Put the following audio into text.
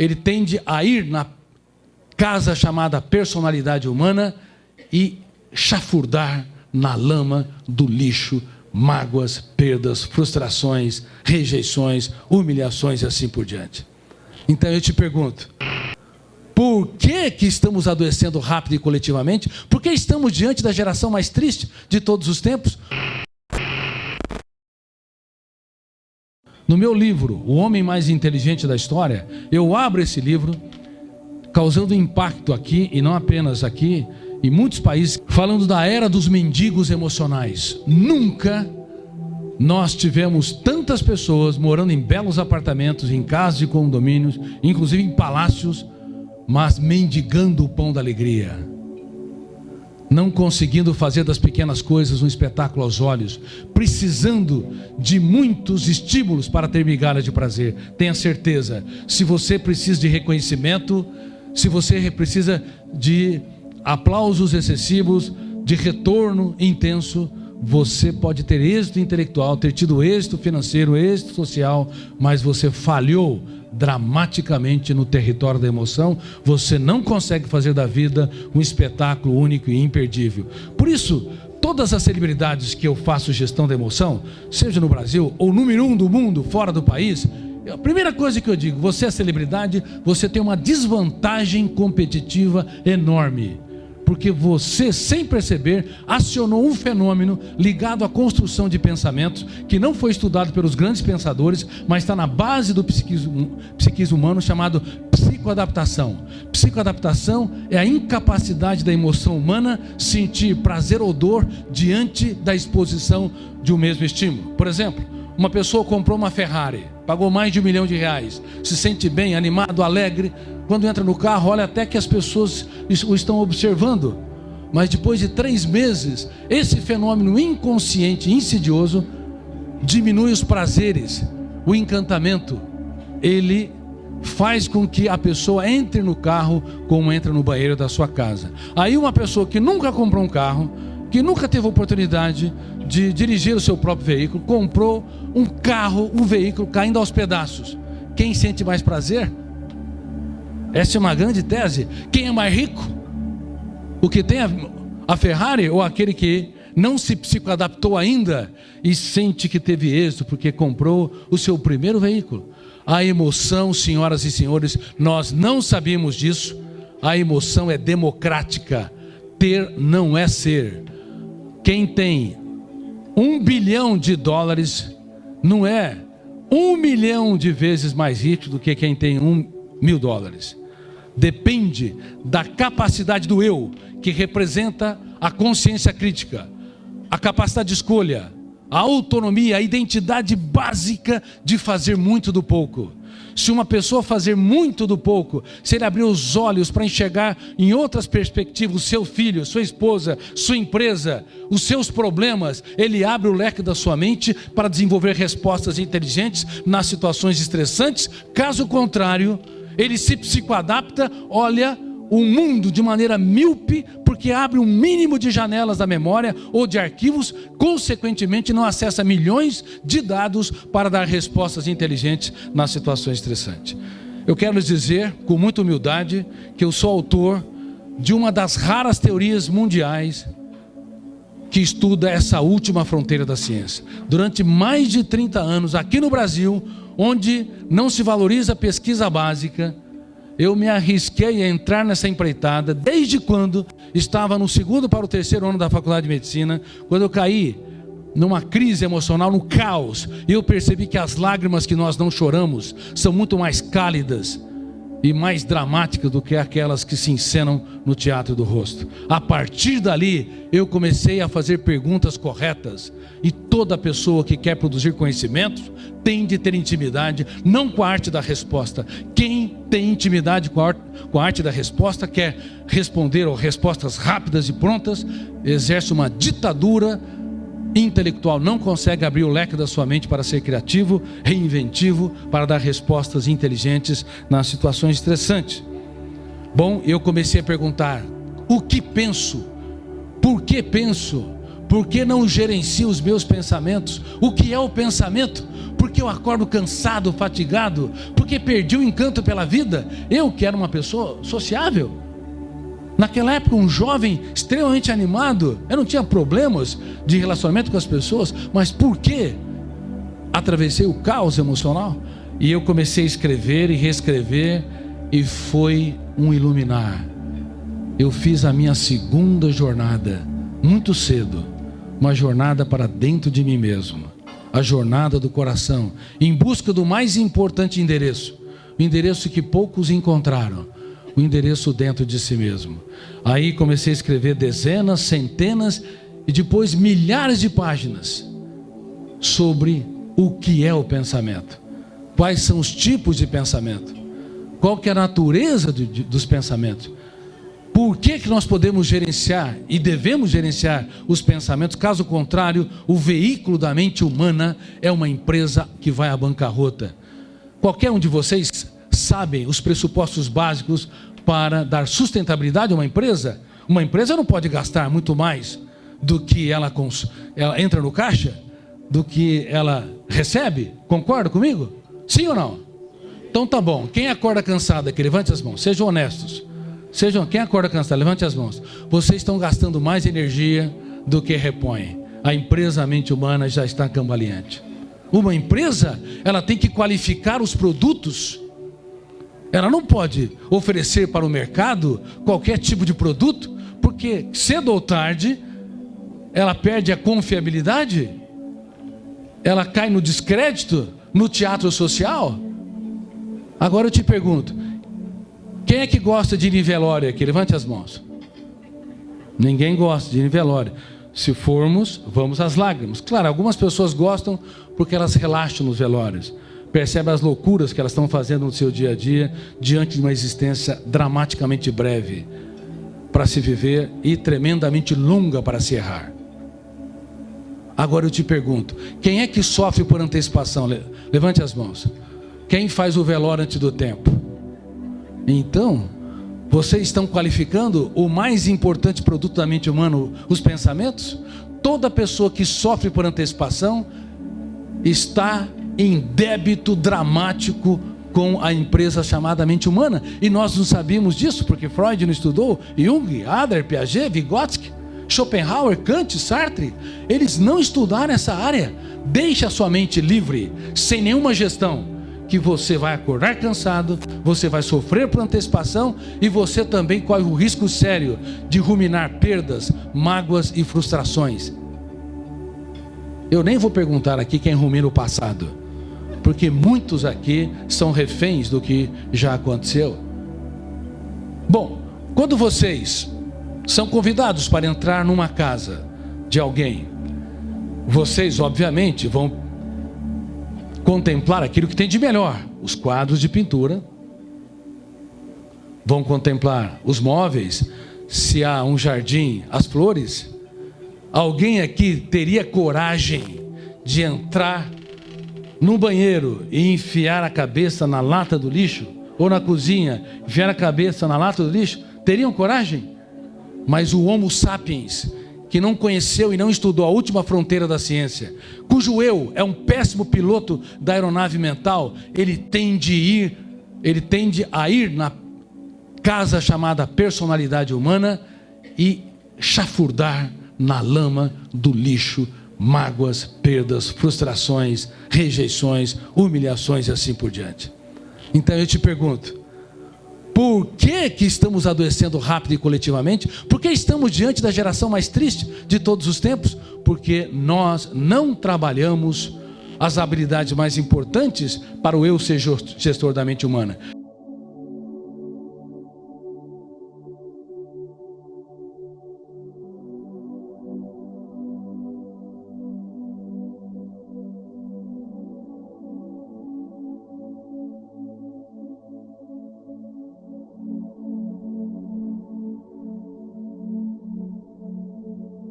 ele tende a ir na casa chamada personalidade humana e chafurdar na lama do lixo, mágoas, perdas, frustrações, rejeições, humilhações e assim por diante. Então eu te pergunto, por que estamos adoecendo rápido e coletivamente? Por que estamos diante da geração mais triste de todos os tempos? No meu livro, O Homem Mais Inteligente da História, eu abro esse livro, causando impacto aqui, e não apenas aqui, em muitos países, falando da era dos mendigos emocionais. Nunca nós tivemos tantas pessoas morando em belos apartamentos, em casas de condomínios, inclusive em palácios, mas mendigando o pão da alegria, não conseguindo fazer das pequenas coisas um espetáculo aos olhos, precisando de muitos estímulos para ter migalhas de prazer. Tenha certeza, se você precisa de reconhecimento, se você precisa de aplausos excessivos, de retorno intenso, você pode ter êxito intelectual, ter tido êxito financeiro, êxito social, mas você falhou dramaticamente no território da emoção. Você não consegue fazer da vida um espetáculo único e imperdível. Por isso, todas as celebridades que eu faço gestão da emoção, seja no Brasil ou número 1 do mundo, fora do país, a primeira coisa que eu digo: você é celebridade, você tem uma desvantagem competitiva enorme, porque você, sem perceber, acionou um fenômeno ligado à construção de pensamentos que não foi estudado pelos grandes pensadores, mas está na base do psiquismo humano, chamado psicoadaptação. Psicoadaptação é a incapacidade da emoção humana sentir prazer ou dor diante da exposição de um mesmo estímulo. Por exemplo, uma pessoa comprou uma Ferrari, pagou mais de R$1 milhão, se sente bem, animado, alegre. Quando entra no carro, olha até que as pessoas o estão observando. Mas depois de 3 meses, esse fenômeno inconsciente, insidioso, diminui os prazeres, o encantamento. Ele faz com que a pessoa entre no carro como entra no banheiro da sua casa. Aí uma pessoa que nunca comprou um carro, que nunca teve oportunidade de dirigir o seu próprio veículo, comprou um carro, um veículo caindo aos pedaços. Quem sente mais prazer? Essa é uma grande tese. Quem é mais rico? O que tem a Ferrari ou aquele que não se psicoadaptou ainda e sente que teve êxito porque comprou o seu primeiro veículo? A emoção, senhoras e senhores, nós não sabíamos disso. A emoção é democrática. Ter não é ser. Quem tem $1 bilhão não é 1 milhão de vezes mais rico do que quem tem $1.000. Depende da capacidade do eu, que representa a consciência crítica, a capacidade de escolha, a autonomia, a identidade básica de fazer muito do pouco. Se uma pessoa fazer muito do pouco, se ele abrir os olhos para enxergar em outras perspectivas o seu filho, sua esposa, sua empresa, os seus problemas, ele abre o leque da sua mente para desenvolver respostas inteligentes nas situações estressantes. Caso contrário, ele se psicoadapta, olha o mundo de maneira míope, porque abre um mínimo de janelas da memória ou de arquivos, consequentemente não acessa milhões de dados para dar respostas inteligentes nas situações estressantes. Eu quero lhes dizer, com muita humildade, que eu sou autor de uma das raras teorias mundiais que estuda essa última fronteira da ciência. Durante mais de 30 anos, aqui no Brasil, onde não se valoriza a pesquisa básica, eu me arrisquei a entrar nessa empreitada desde quando estava no 2º para o 3º ano da faculdade de medicina, quando eu caí numa crise emocional, no caos, e eu percebi que as lágrimas que nós não choramos são muito mais cálidas e mais dramáticas do que aquelas que se encenam no teatro do rosto. A partir dali, eu comecei a fazer perguntas corretas, e toda pessoa que quer produzir conhecimento tem de ter intimidade, não com a arte da resposta. Quem tem intimidade com a arte da resposta, quer responder a respostas rápidas e prontas, exerce uma ditadura intelectual, não consegue abrir o leque da sua mente para ser criativo, reinventivo, para dar respostas inteligentes nas situações estressantes. Bom, eu comecei a perguntar: o que penso? Por que penso? Por que não gerencio os meus pensamentos? O que é o pensamento? Porque eu acordo cansado, fatigado, porque perdi o encanto pela vida. Eu que era uma pessoa sociável, naquela época um jovem extremamente animado, eu não tinha problemas de relacionamento com as pessoas, mas por quê? Atravessei o caos emocional e eu comecei a escrever e reescrever, e foi um iluminar. Eu fiz a minha segunda jornada muito cedo, uma jornada para dentro de mim mesmo, a jornada do coração, em busca do mais importante endereço, o endereço que poucos encontraram, o endereço dentro de si mesmo. Aí comecei a escrever dezenas, centenas e depois milhares de páginas sobre o que é o pensamento, quais são os tipos de pensamento, qual que é a natureza dos pensamentos, por que nós podemos gerenciar e devemos gerenciar os pensamentos. Caso contrário, o veículo da mente humana é uma empresa que vai à bancarrota. Qualquer um de vocês sabem os pressupostos básicos para dar sustentabilidade a uma empresa? Uma empresa não pode gastar muito mais do que ela entra no caixa, do que ela recebe. Concorda comigo? Sim ou não? Então tá bom. Quem acorda cansado aqui, levante as mãos. Sejam honestos. Quem acorda cansado, levante as mãos. Vocês estão gastando mais energia do que repõem. A empresa, a mente humana já está cambaleante. Uma empresa, ela tem que qualificar os produtos. Ela não pode oferecer para o mercado qualquer tipo de produto, porque cedo ou tarde ela perde a confiabilidade, ela cai no descrédito, no teatro social. Agora eu te pergunto, quem é que gosta de ir em velório aqui? Levante as mãos. Ninguém gosta de ir em velório. Se formos, vamos às lágrimas. Claro, algumas pessoas gostam porque elas relaxam nos velórios, percebem as loucuras que elas estão fazendo no seu dia a dia, diante de uma existência dramaticamente breve para se viver e tremendamente longa para se errar. Agora eu te pergunto, quem é que sofre por antecipação? Levante as mãos. Quem faz o velório antes do tempo? Então, vocês estão qualificando o mais importante produto da mente humana, os pensamentos? Toda pessoa que sofre por antecipação está em débito dramático com a empresa chamada mente humana. E nós não sabíamos disso, porque Freud não estudou, Jung, Adler, Piaget, Vygotsky, Schopenhauer, Kant, Sartre. Eles não estudaram essa área. Deixe a sua mente livre, sem nenhuma gestão, que você vai acordar cansado, você vai sofrer por antecipação e você também corre o risco sério de ruminar perdas, mágoas e frustrações. Eu nem vou perguntar aqui quem rumina o passado, porque muitos aqui são reféns do que já aconteceu. Bom, quando vocês são convidados para entrar numa casa de alguém, vocês obviamente vão contemplar aquilo que tem de melhor, os quadros de pintura, vão contemplar os móveis, se há um jardim, as flores. Alguém aqui teria coragem de entrar no banheiro e enfiar a cabeça na lata do lixo? Ou na cozinha, enfiar a cabeça na lata do lixo? Teriam coragem? Mas o Homo sapiens, que não conheceu e não estudou a última fronteira da ciência, cujo eu é um péssimo piloto da aeronave mental, ele tende a ir na casa chamada personalidade humana e chafurdar na lama do lixo mágoas, perdas, frustrações, rejeições, humilhações e assim por diante. Então eu te pergunto, por que estamos adoecendo rápido e coletivamente? Por que estamos diante da geração mais triste de todos os tempos? Porque nós não trabalhamos as habilidades mais importantes para o eu ser gestor da mente humana.